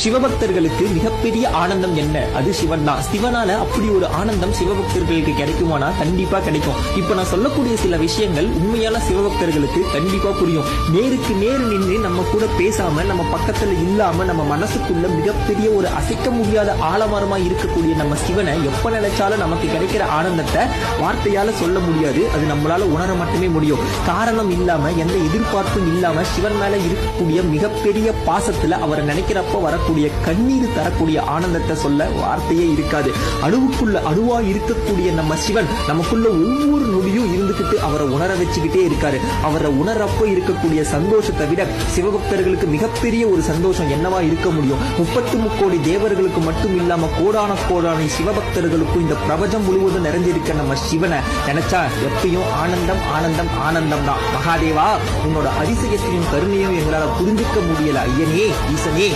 சிவபக்தர்களுக்கு மிகப்பெரிய ஆனந்தம் என்ன? அது சிவன் தான். சிவனால அப்படி ஒரு ஆனந்தம் சிவபக்தர்களுக்கு கிடைக்குமானா கண்டிப்பா கிடைக்கும். இப்ப நான் சொல்லக்கூடிய சில விஷயங்கள் உண்மையான சிவபக்தர்களுக்கு கண்டிப்பா புரியும். நேருக்கு நேரு நின்று நம்ம கூட பேசாம, நம்ம பக்கத்துல இல்லாம, நம்ம மனசுக்குள்ள மிகப்பெரிய ஒரு அசைக்க முடியாத ஆலமரமா இருக்கக்கூடிய நம்ம சிவனை எப்ப நினைச்சாலும் நமக்கு கிடைக்கிற ஆனந்தத்தை வார்த்தையால சொல்ல முடியாது. அது நம்மளால உணர மட்டுமே முடியும். காரணம் இல்லாம, எந்த எதிர்பார்ப்பும் இல்லாம சிவன் மேல இருக்கக்கூடிய மிகப்பெரிய பாசத்துல அவரை நினைக்கிறப்ப வரக்கூடிய கண்ணீர் தரக்கூடிய ஆனந்தத்தை சொல்ல வார்த்தையே இருக்காது. அணுவுக்குள்ள அணுவா இருக்கக்கூடிய நம்ம சிவன் நமக்குள்ள ஒவ்வொரு நொடியும் இருந்துகிட்டு அவரை உணர வச்சுக்கிட்டே இருக்காரு. அவரை உணரப்ப இருக்கக்கூடிய சந்தோஷத்தை விட சிவபக்தர்களுக்கு மிகப்பெரிய ஒரு சந்தோஷம் என்னவா இருக்க முடியும்? 33 கோடி தேவர்களுக்கு மட்டும் இல்லாம கோடான கோடான சிவபக்தர்களுக்கும் இந்த பிரபஞ்சம் முழுவதும் நிறைஞ்சிருக்க நம்ம சிவனை நினைச்சா எப்பயும் ஆனந்தம் ஆனந்தம் ஆனந்தம் தான். மகாதேவா, உன்னோட அதிசயத்தையும் கருணையும் எங்களால புரிஞ்சுக்க முடியல. ஐயனே, ஈசனே.